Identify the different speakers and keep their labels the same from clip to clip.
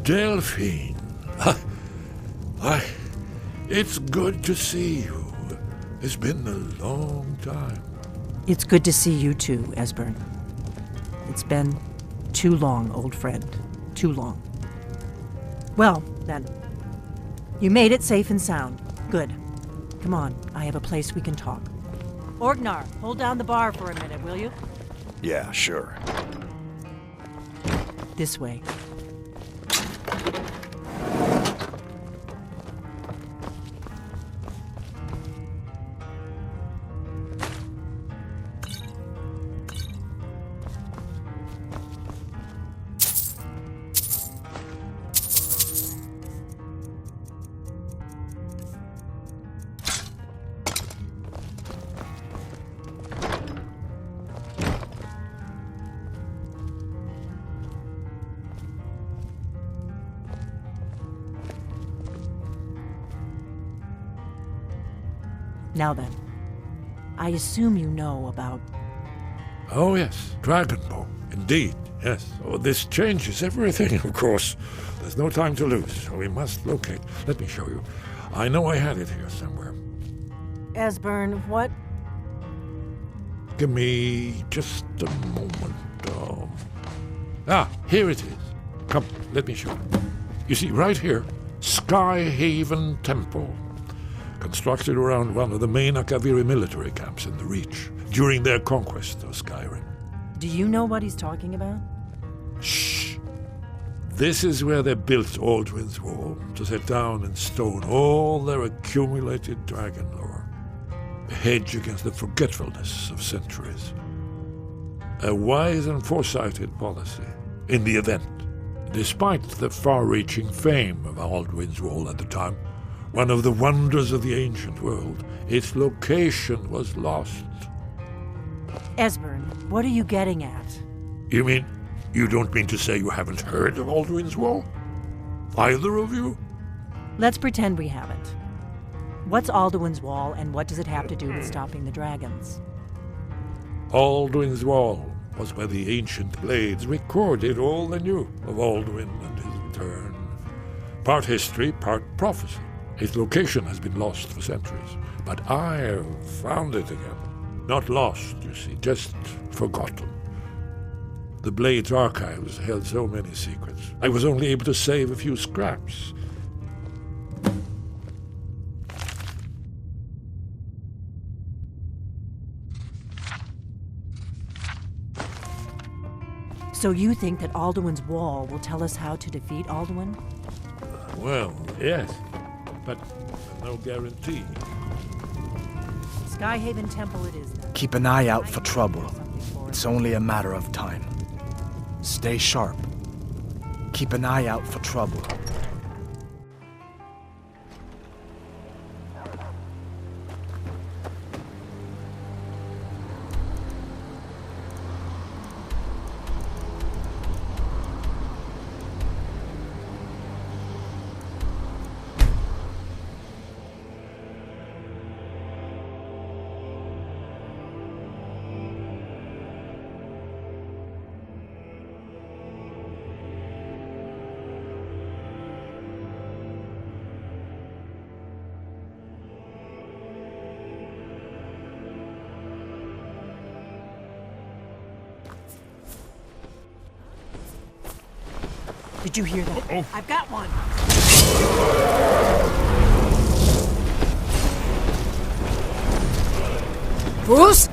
Speaker 1: Delphine. Why, it's good to see you. It's been a long time.
Speaker 2: It's good to see you too, Esbern. It's been too long, old friend. Too long. Well, then. You made it safe and sound. Good. Come on, I have a place we can talk. Orgnar, hold down the bar for a minute, will you?
Speaker 3: Yeah, sure.
Speaker 2: This way. Now then, I assume you know about...
Speaker 1: Oh yes, Dragonbone. Indeed, yes. Oh, this changes everything, of course. There's no time to lose, so we must locate. Let me show you. I know I had it here somewhere.
Speaker 2: Esbern, what?
Speaker 1: Give me just a moment. Here it is. Come, let me show you. You see, right here, Skyhaven Temple. Constructed around one of the main Akaviri military camps in the Reach during their conquest of Skyrim.
Speaker 2: Do you know what he's talking about?
Speaker 1: Shh! This is where they built Alduin's Wall, to set down in stone all their accumulated dragon lore. A hedge against the forgetfulness of centuries. A wise and foresighted policy, in the event. Despite the far-reaching fame of Alduin's Wall at the time, one of the wonders of the ancient world, its location was lost.
Speaker 2: Esbern, what are you getting at?
Speaker 1: You don't mean to say you haven't heard of Alduin's Wall? Either of you?
Speaker 2: Let's pretend we haven't. What's Alduin's Wall, and what does it have to do with stopping the dragons?
Speaker 1: Alduin's Wall was where the ancient blades recorded all they knew of Alduin and his return. Part history, part prophecy. His location has been lost for centuries, but I have found it again. Not lost, you see, just forgotten. The Blade's archives held so many secrets. I was only able to save a few scraps.
Speaker 2: So you think that Alduin's Wall will tell us how to defeat Alduin?
Speaker 1: Well, yes, but no guarantee.
Speaker 2: Skyhaven Temple it is then.
Speaker 3: Keep an eye out for trouble. It's only a matter of time. Stay sharp. Keep an eye out for trouble.
Speaker 2: Did you hear that?
Speaker 1: Oh.
Speaker 2: I've got one!
Speaker 4: Bruce?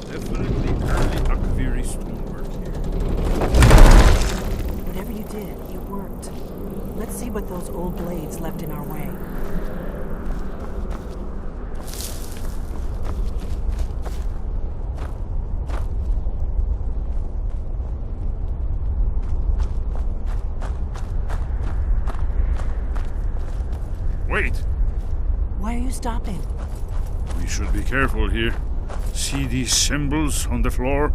Speaker 4: Definitely early Akviri stonework here.
Speaker 2: Whatever you did, it worked. Let's see what those old blades left in our way.
Speaker 4: Wait!
Speaker 2: Why are you stopping?
Speaker 4: We should be careful here. See these symbols on the floor?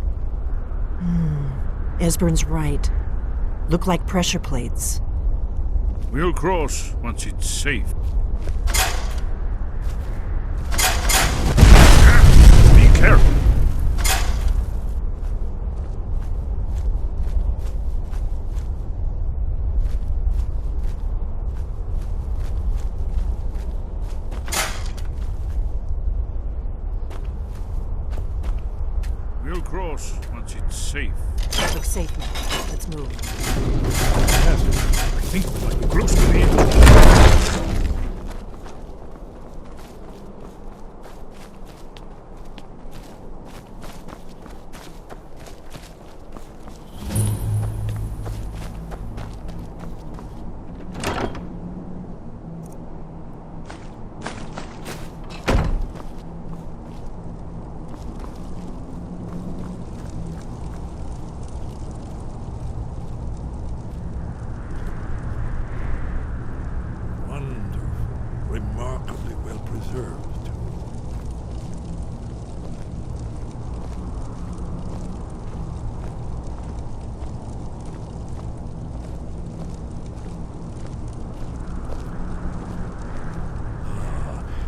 Speaker 2: Esbern's right. Look like pressure plates.
Speaker 4: We'll cross once it's safe. Be careful! We'll cross once it's safe.
Speaker 2: Looks safe now. Let's move.
Speaker 4: Yes, I think we might be close to the end.
Speaker 1: Remarkably well preserved.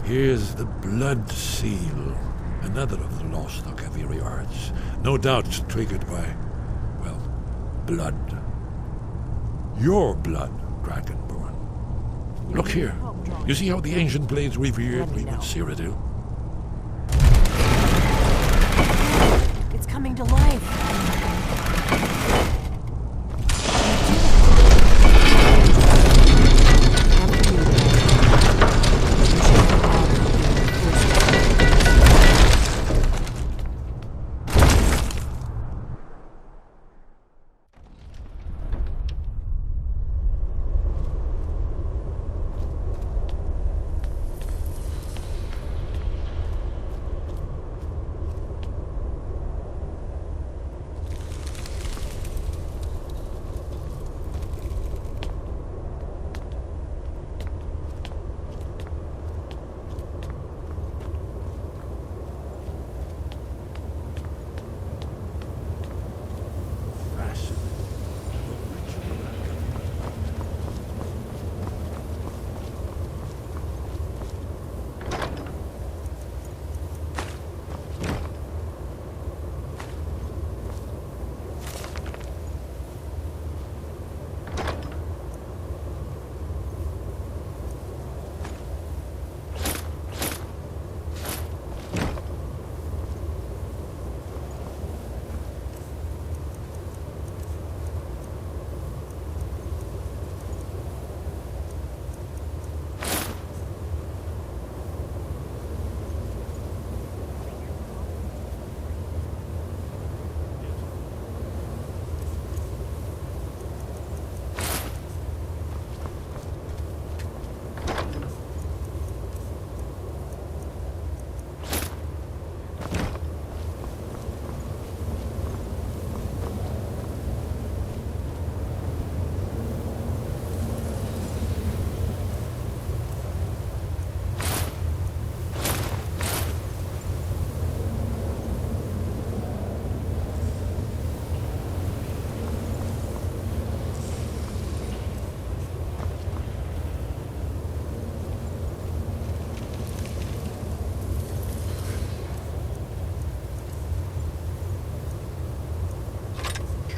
Speaker 1: Here's the blood seal, another of the lost Akaviri arts, no doubt triggered by, well, blood. Your blood, Dragonborn. Look here. You see how the ancient blades revered me with Cyrodiil?
Speaker 2: It's coming to life.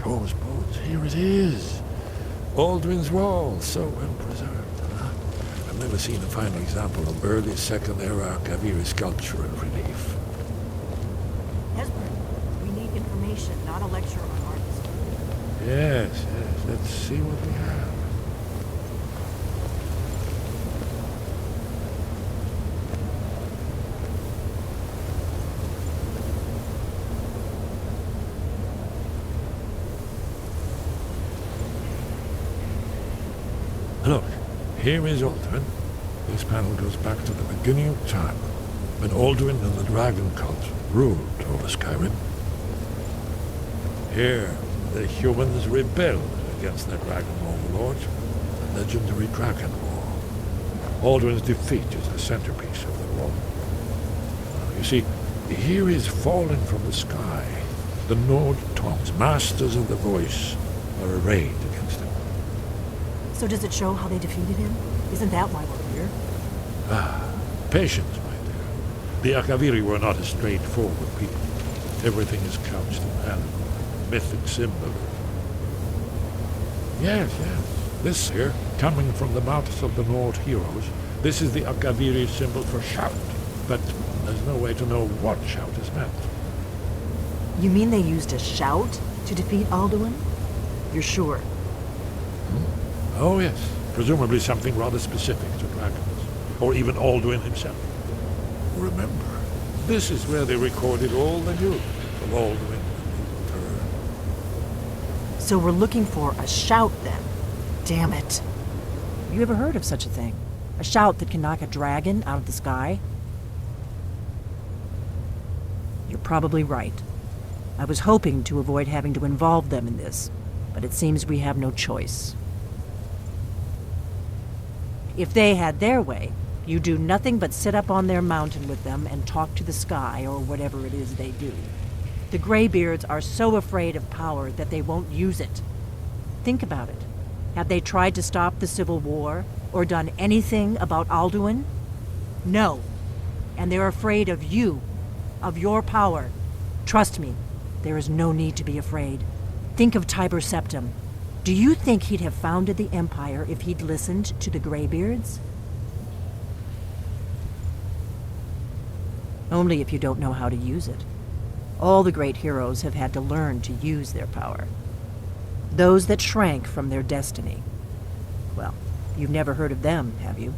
Speaker 1: Those boats, here it is. Alduin's Wall, so well preserved. Huh? I've never seen a finer example of early Second Era Akaviri sculptural relief.
Speaker 2: Esbern, we need information, not a lecture on art history.
Speaker 1: Yes, let's see what we have. here is Alduin. This panel goes back to the beginning of time, when Alduin and the dragon cult ruled over Skyrim. Here, the humans rebelled against their dragon overlords, the legendary Dragon War. Alduin's defeat is the centerpiece of the war. You see, here is fallen from the sky. The Nord Tongs, masters of the voice, are arrayed against him.
Speaker 2: So does it show how they defeated him? Isn't that why we're here?
Speaker 1: Patience, my dear. The Akaviri were not a straightforward people. Everything is couched in allegory, mythic symbol. Yes. This here, coming from the mouths of the Nord heroes, this is the Akaviri symbol for shout. But there's no way to know what shout is meant.
Speaker 2: You mean they used a shout to defeat Alduin? You're sure?
Speaker 1: Oh, yes. Presumably something rather specific to dragons. Or even Alduin himself. Remember, this is where they recorded all the news of Alduin and his return.
Speaker 2: So we're looking for a shout, then. Damn it. You ever heard of such a thing? A shout that can knock a dragon out of the sky? You're probably right. I was hoping to avoid having to involve them in this, but it seems we have no choice. If they had their way, you do nothing but sit up on their mountain with them and talk to the sky or whatever it is they do. The Greybeards are so afraid of power that they won't use it. Think about it. Have they tried to stop the Civil War or done anything about Alduin? No. And they're afraid of you, of your power. Trust me, there is no need to be afraid. Think of Tiber Septim. Do you think he'd have founded the Empire if he'd listened to the Greybeards? Only if you don't know how to use it. All the great heroes have had to learn to use their power. Those that shrank from their destiny. Well, you've never heard of them, have you?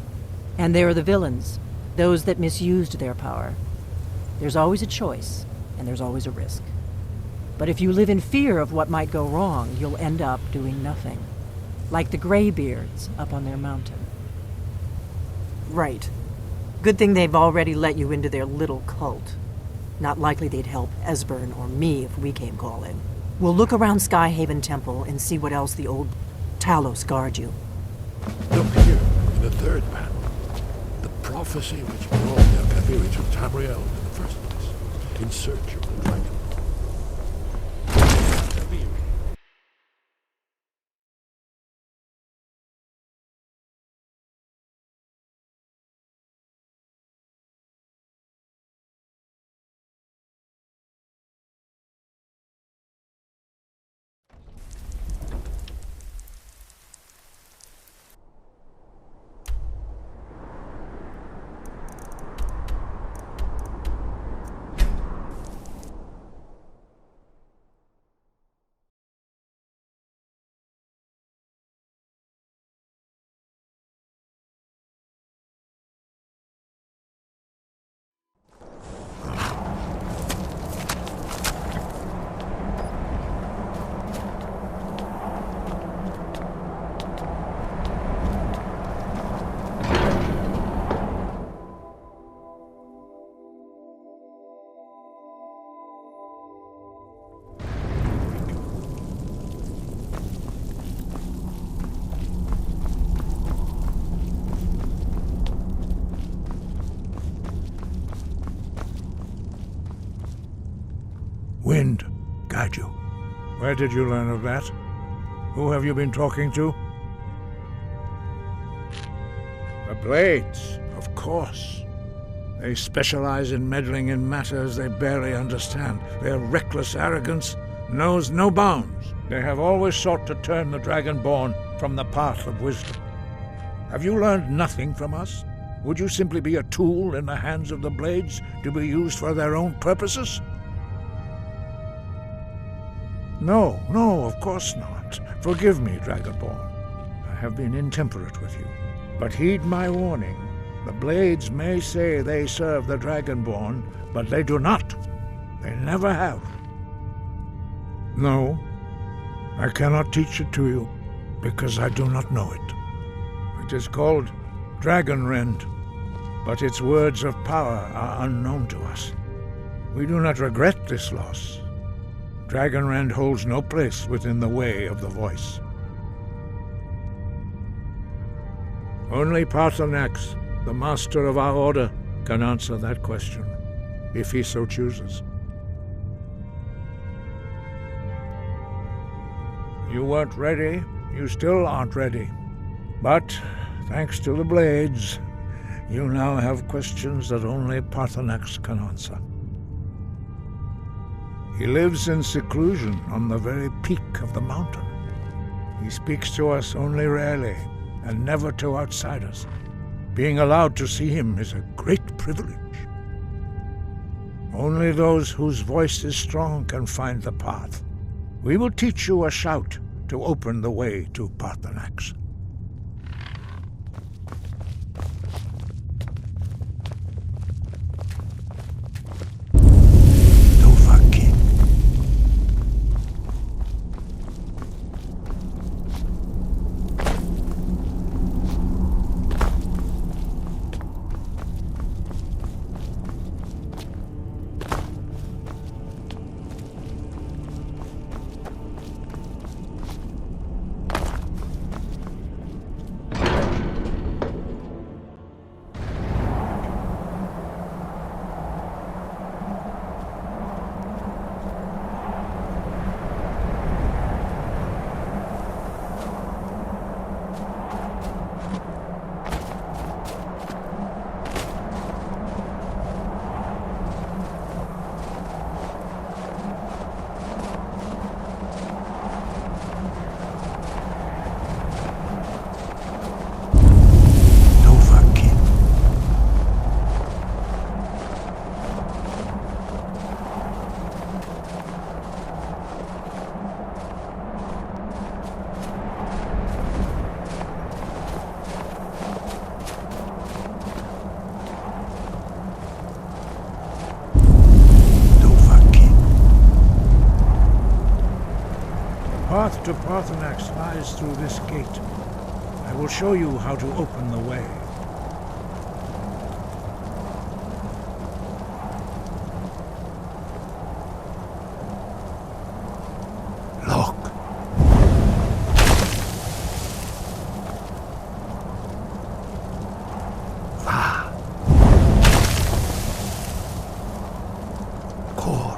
Speaker 2: And there are the villains, those that misused their power. There's always a choice, and there's always a risk. But if you live in fear of what might go wrong, you'll end up doing nothing. Like the Greybeards up on their mountain. Right. Good thing they've already let you into their little cult. Not likely they'd help Esbern or me if we came calling. We'll look around Skyhaven Temple and see what else the old Talos guard you.
Speaker 1: Look here, in the third panel. The prophecy which brought the Akaviri to Tamriel in the first place, in search of the dragon.
Speaker 4: Wind, guide you. Where did you learn of that? Who have you been talking to? The Blades, of course. They specialize in meddling in matters they barely understand. Their reckless arrogance knows no bounds. They have always sought to turn the Dragonborn from the path of wisdom. Have you learned nothing from us? Would you simply be a tool in the hands of the Blades to be used for their own purposes? No, of course not. Forgive me, Dragonborn. I have been intemperate with you. But heed my warning. The Blades may say they serve the Dragonborn, but they do not. They never have. No, I cannot teach it to you, because I do not know it. I It is called Dragonrend, but its words of power are unknown to us. We do not regret this loss. Dragonrend holds no place within the way of the voice. Only Paarthurnax, the master of our order, can answer that question, if he so chooses. You weren't ready. You still aren't ready. But, thanks to the blades, you now have questions that only Paarthurnax can answer. He lives in seclusion on the very peak of the mountain. He speaks to us only rarely, and never to outsiders. Being allowed to see him is a great privilege. Only those whose voice is strong can find the path. We will teach you a shout to open the way to Paarthurnax. The path to Paarthurnax lies through this gate. I will show you how to open the way. Look. Va. Kor.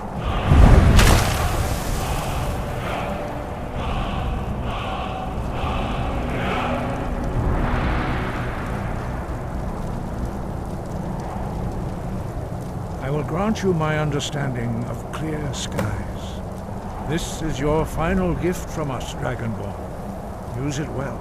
Speaker 4: I will grant you my understanding of clear skies. This is your final gift from us, Dragonborn. Use it well.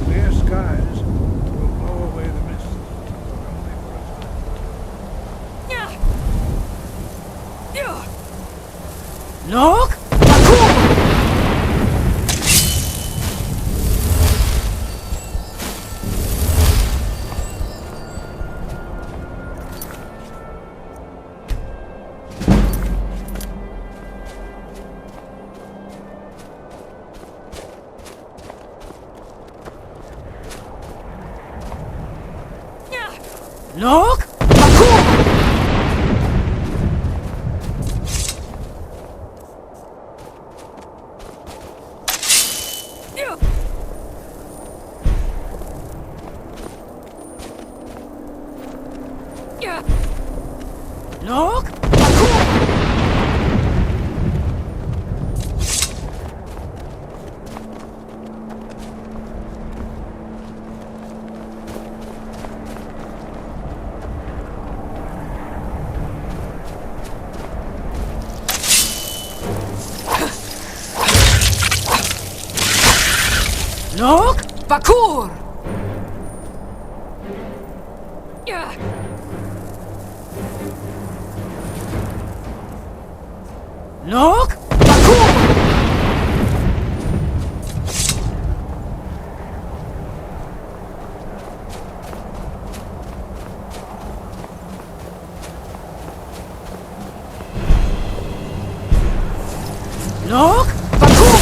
Speaker 4: Clear skies will blow away the mist, but only for a time.
Speaker 2: Look! Look! Look! Look!
Speaker 5: Bakur!
Speaker 2: Look!
Speaker 5: Bakur!
Speaker 2: Look! Baku!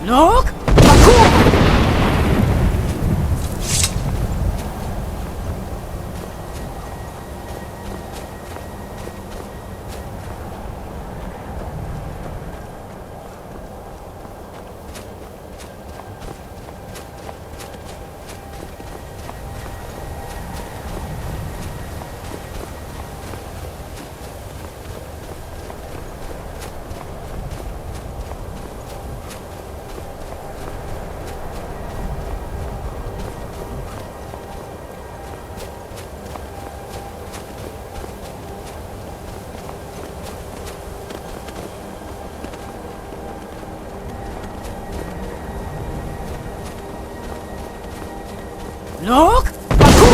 Speaker 2: Look! Baku! Look! Baku! Look! Baku!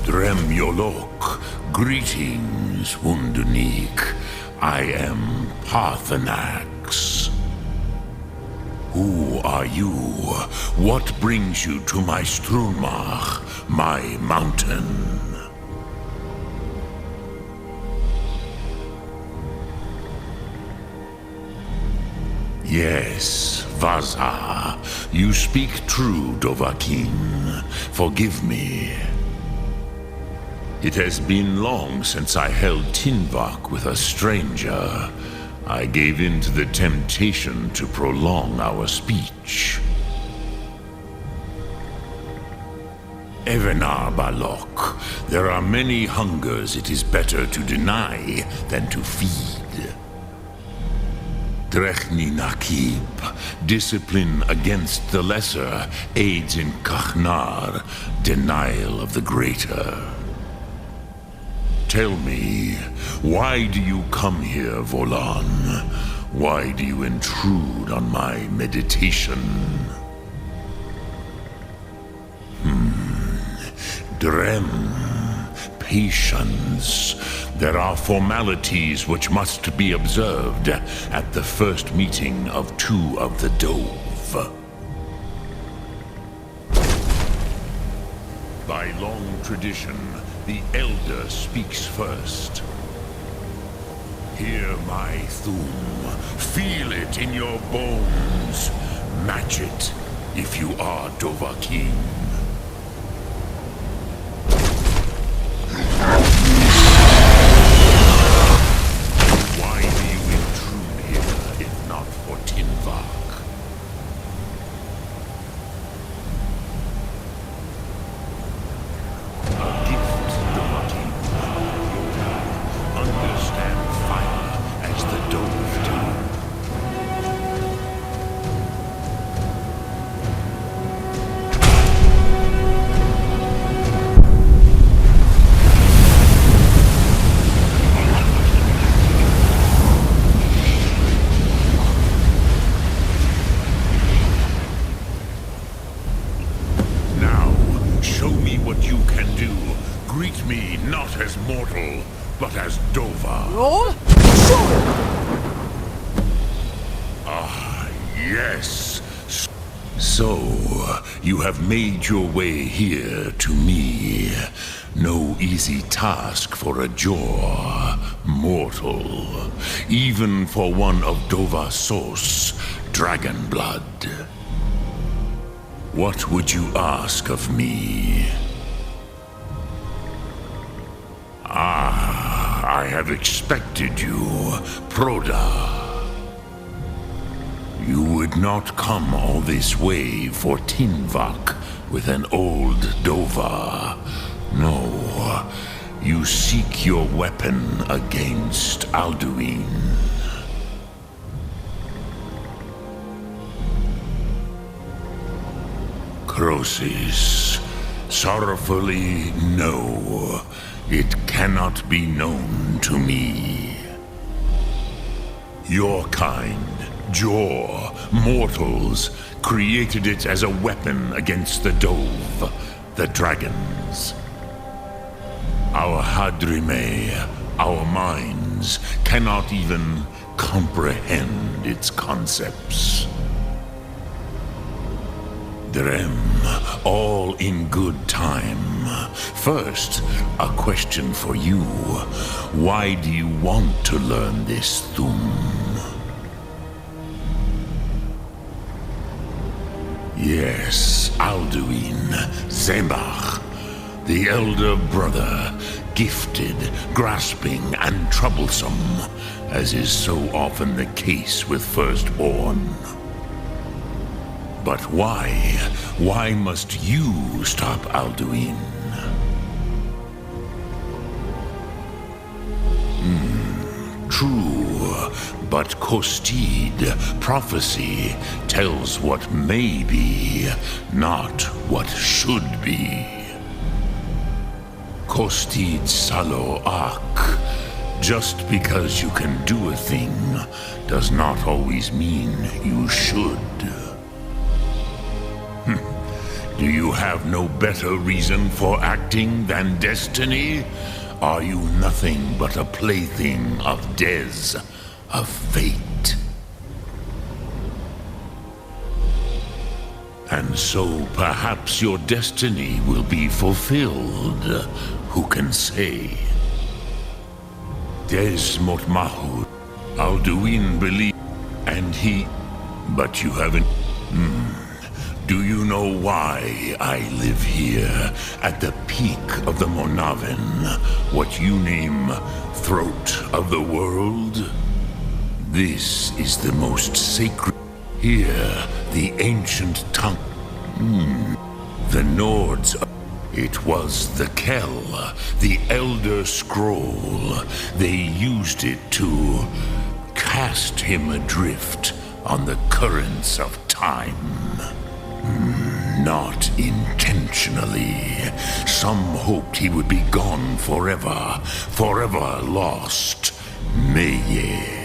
Speaker 5: Dremyolok, greetings, Wundunik. I am Parthenax. Who are you? What brings you to my Strunmach, my mountain? Yes, Vaza. You speak true, Dovahkiin. Forgive me. It has been long since I held Tinvak with a stranger. I gave in to the temptation to prolong our speech. Evenar Balok, there are many hungers it is better to deny than to feed. Drechni Nakib, discipline against the lesser, aids in Kachnar, denial of the greater. Tell me, why do you come here, Volan? Why do you intrude on my meditation? Drem, patience. There are formalities which must be observed at the first meeting of two of the Dove. By long tradition, the elder speaks first. Hear my thum. Feel it in your bones. Match it if you are Dovahkiin. Why do you intrude here if not for Tinvak? Greet me not as mortal, but as Dova.
Speaker 2: Roll? Sure!
Speaker 5: Ah, yes. So, you have made your way here to me. No easy task for a Jor mortal, even for one of Dovasos, dragon blood. What would you ask of me? I have expected you, Proda. You would not come all this way for Tinvak with an old Dova. No, you seek your weapon against Alduin. Crosis, sorrowfully, no. It cannot be known to me. Your kind, Jor, mortals, created it as a weapon against the Dove, the dragons. Our Hadrime, our minds, cannot even comprehend its concepts. Drem, all in good time. First, a question for you. Why do you want to learn this Thum? Yes, Alduin, Zembach, the elder brother, gifted, grasping, and troublesome, as is so often the case with firstborn. But why? Why must you stop Alduin? True, but Kostid, prophecy, tells what may be, not what should be. Kostid Salo Ak. Just because you can do a thing does not always mean you should. Do you have no better reason for acting than destiny? Are you nothing but a plaything of Dez, of fate? And so perhaps your destiny will be fulfilled. Who can say? Dez Motmahud, Alduin believe, and he... But you haven't... Do you know why I live here, at the peak of the Monaven, what you name throat of the world? This is the most sacred. Here, the ancient tongue. The Nords. It was the Kell, the Elder Scroll. They used it to cast him adrift on the currents of time. Not intentionally. Some hoped he would be gone forever, forever lost. Meye.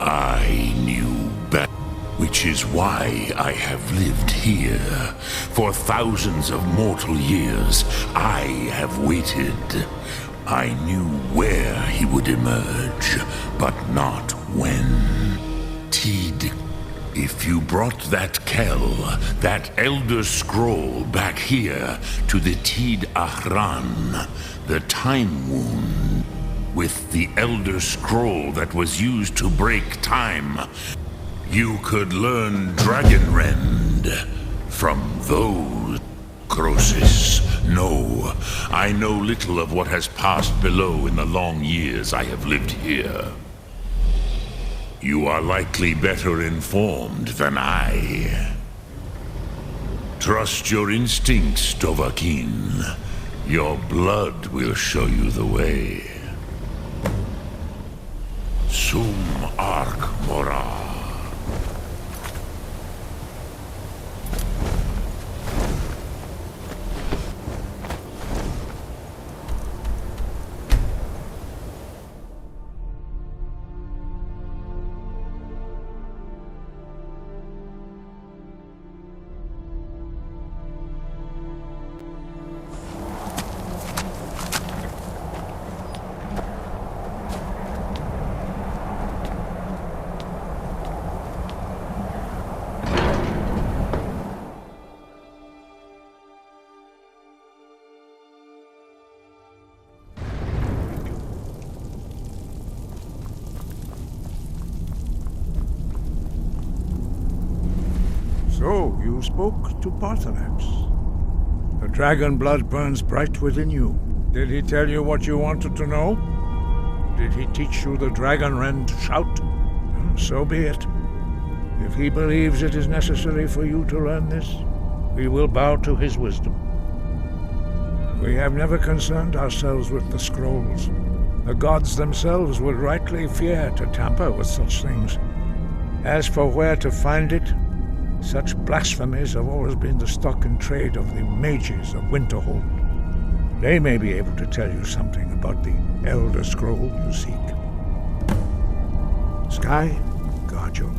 Speaker 5: I knew better, which is why I have lived here. For thousands of mortal years, I have waited. I knew where he would emerge, but not when. Tid. If you brought that Kell, that Elder Scroll back here to the Tid Ahran, the Time Wound, with the Elder Scroll that was used to break time, you could learn Dragonrend from those. Crosis, no, I know little of what has passed below in the long years I have lived here. You are likely better informed than I. Trust your instincts, Dovahkiin. Your blood will show you the way. Sum Ark Mora.
Speaker 4: So, you spoke to Parthenax. The dragon blood burns bright within you. Did he tell you what you wanted to know? Did he teach you the dragon rend shout? So be it. If he believes it is necessary for you to learn this, we will bow to his wisdom. We have never concerned ourselves with the scrolls. The gods themselves would rightly fear to tamper with such things. As for where to find it, such blasphemies have always been the stock and trade of the mages of Winterhold. They may be able to tell you something about the Elder Scroll you seek. Sky, guard you.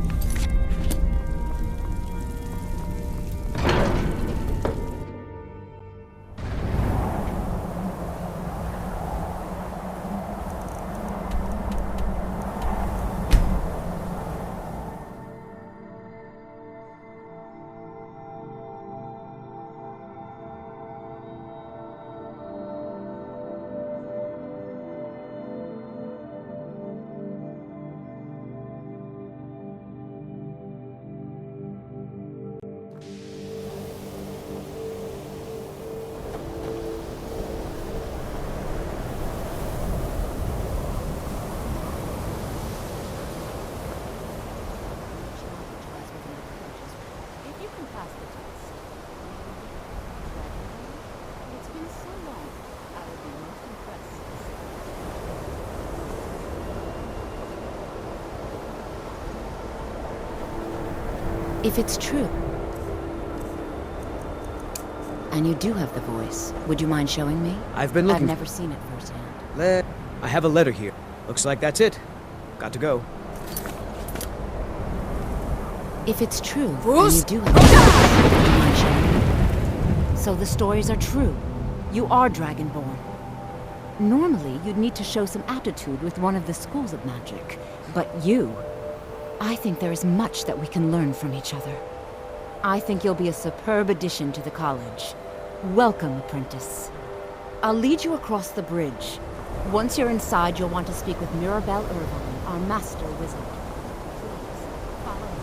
Speaker 6: If it's true, and you do have the voice, would you mind showing me?
Speaker 7: I've been looking.
Speaker 6: I've never seen it firsthand.
Speaker 7: I have a letter here. Looks like that's it. Got to go.
Speaker 6: If it's true, and you do have the voice, would you mind showing me? So the stories are true. You are Dragonborn. Normally, you'd need to show some aptitude with one of the schools of magic. But you... I think there is much that we can learn from each other. I think you'll be a superb addition to the college. Welcome, apprentice. I'll lead you across the bridge. Once you're inside, you'll want to speak with Mirabelle Irvine, our master wizard. Please, follow me.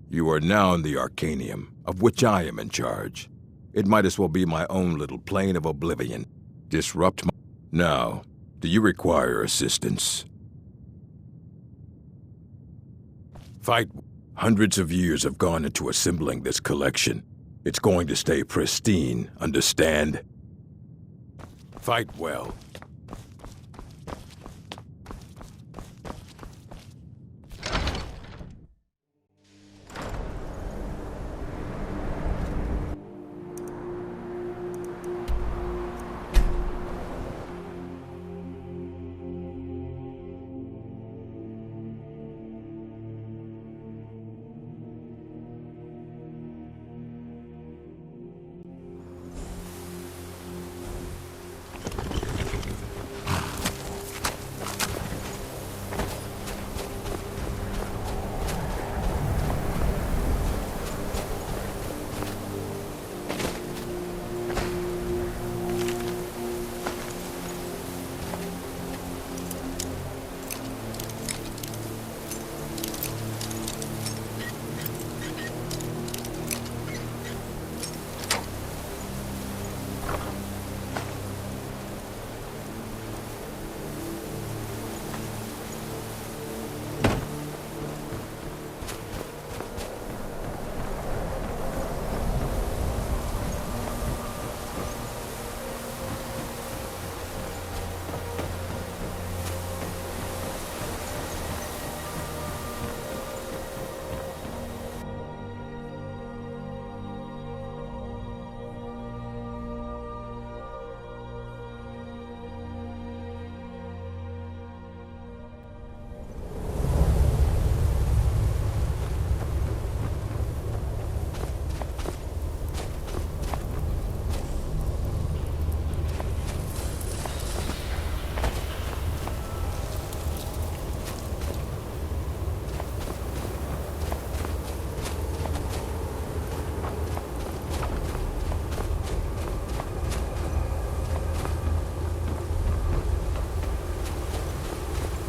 Speaker 8: You are now in the Arcanium, of which I am in charge. It might as well be my own little plane of oblivion. Disrupt my... Now, do you require assistance? Fight. Hundreds of years have gone into assembling this collection. It's going to stay pristine, understand? Fight well.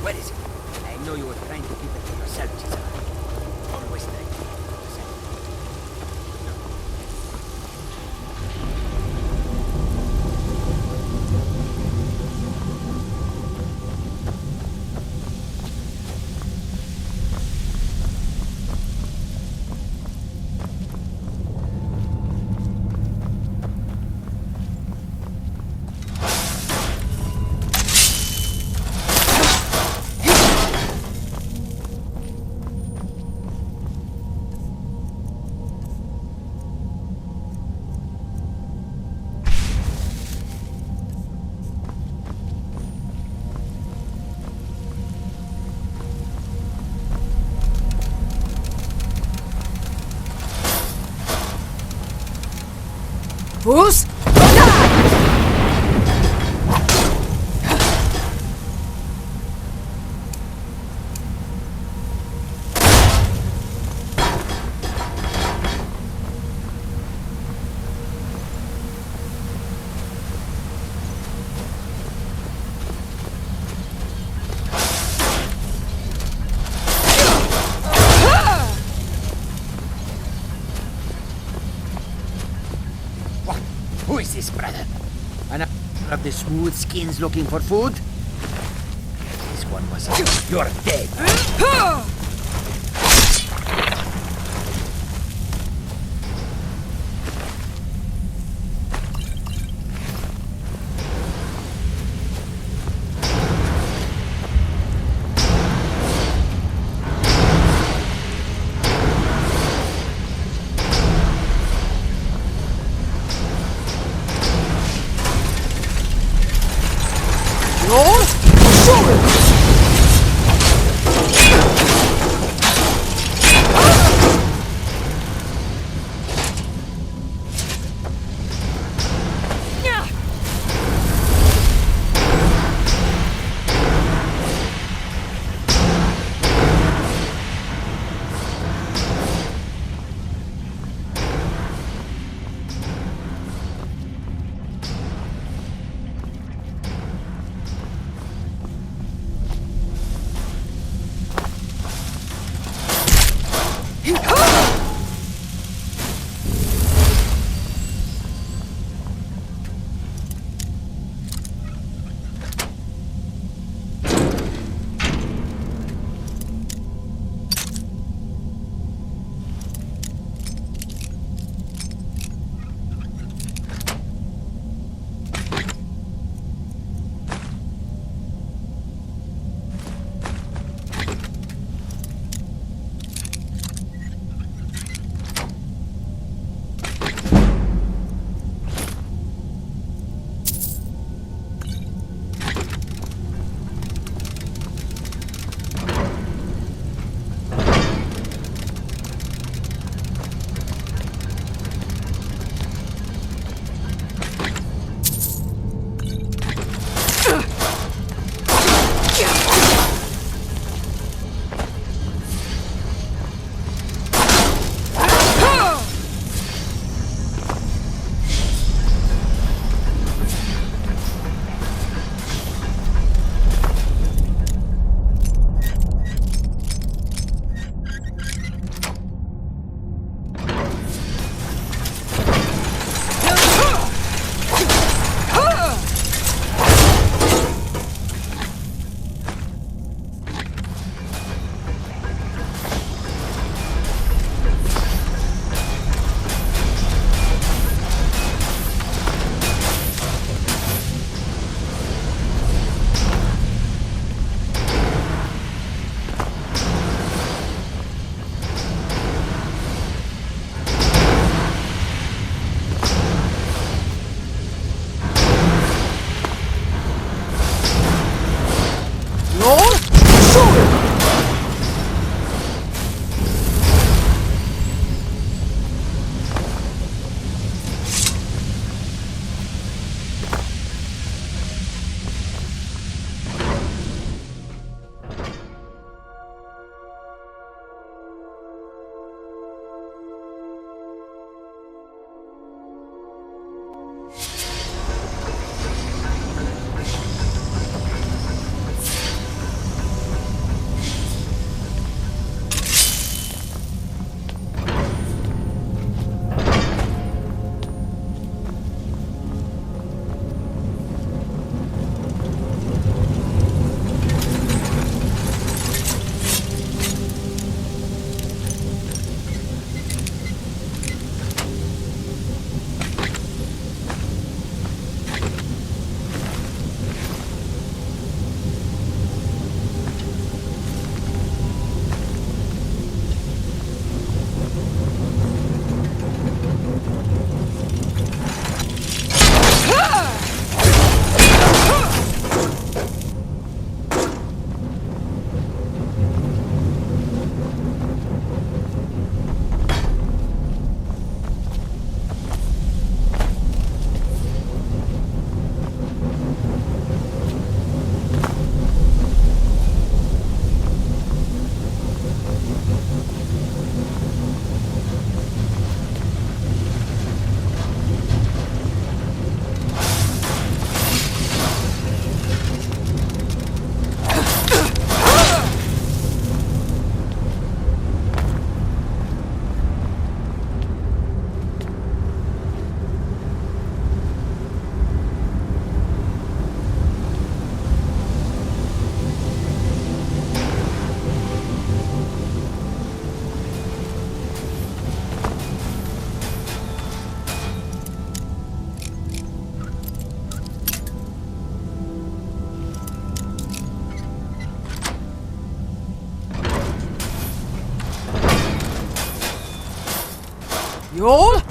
Speaker 9: Where is it? I know you were trying to keep it to yourself, Cesar. Always trying to keep it to yourself.
Speaker 10: Who's?
Speaker 9: Who is this, brother? Another of the smooth skins looking for food? This one was... You're dead.
Speaker 2: Yo!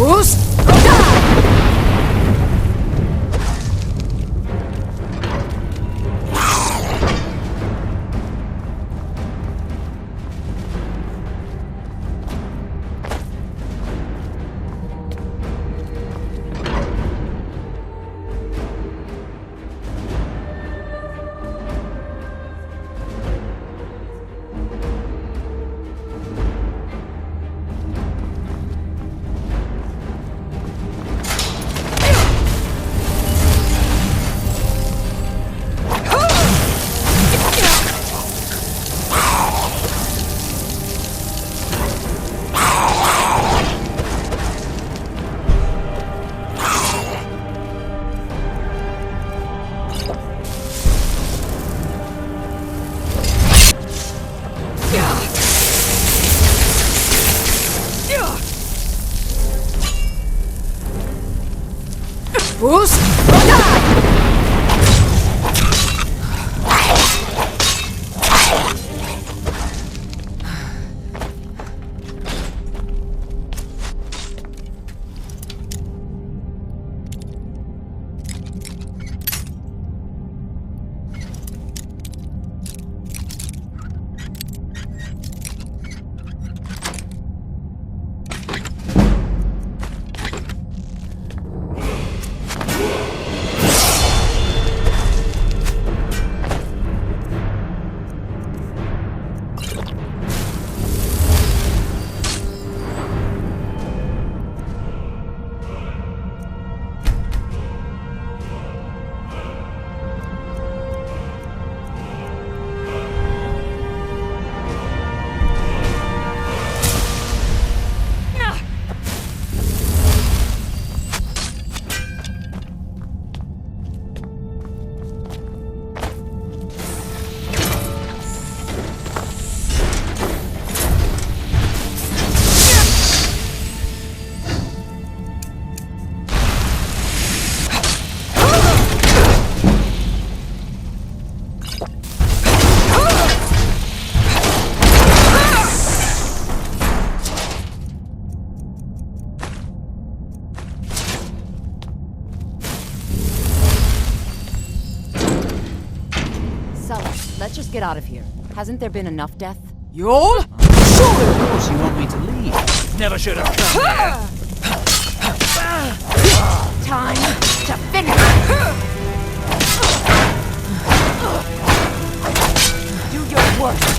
Speaker 2: Bruce!
Speaker 6: Let's just get out of here. Hasn't there been enough death?
Speaker 9: You'll? Sure, of course you want me to leave. Never should have come here.
Speaker 6: Time to finish! Do your work!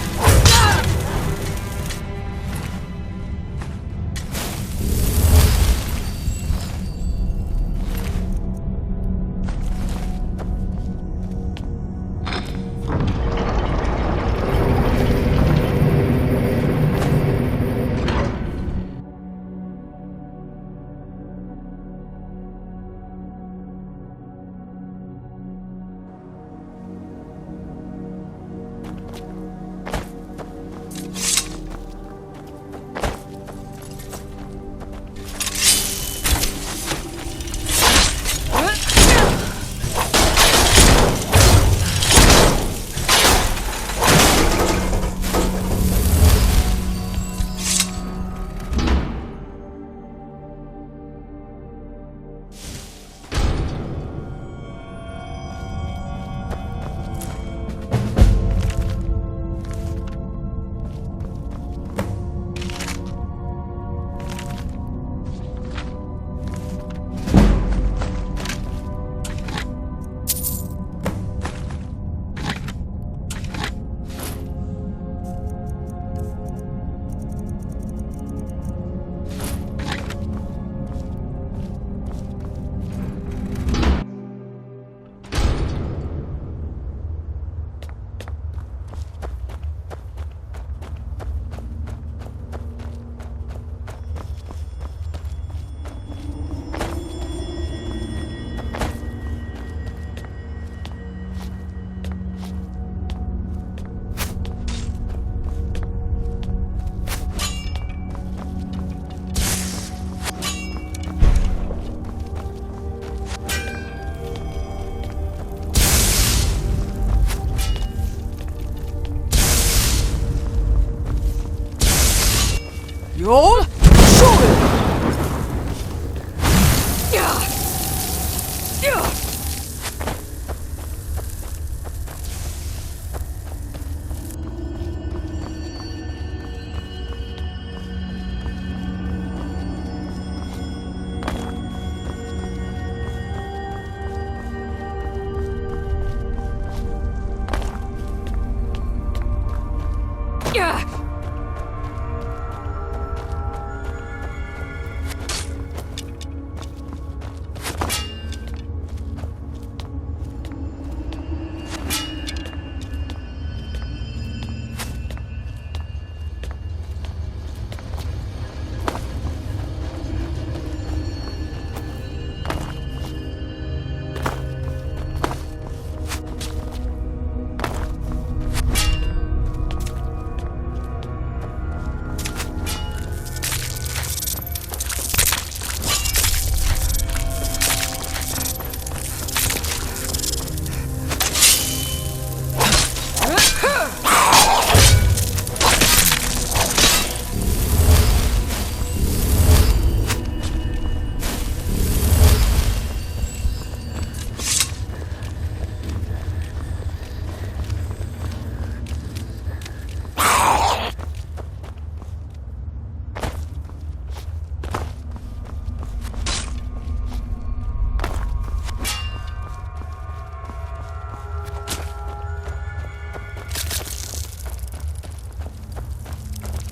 Speaker 9: You'll? Sure.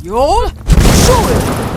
Speaker 9: You'll? Sure.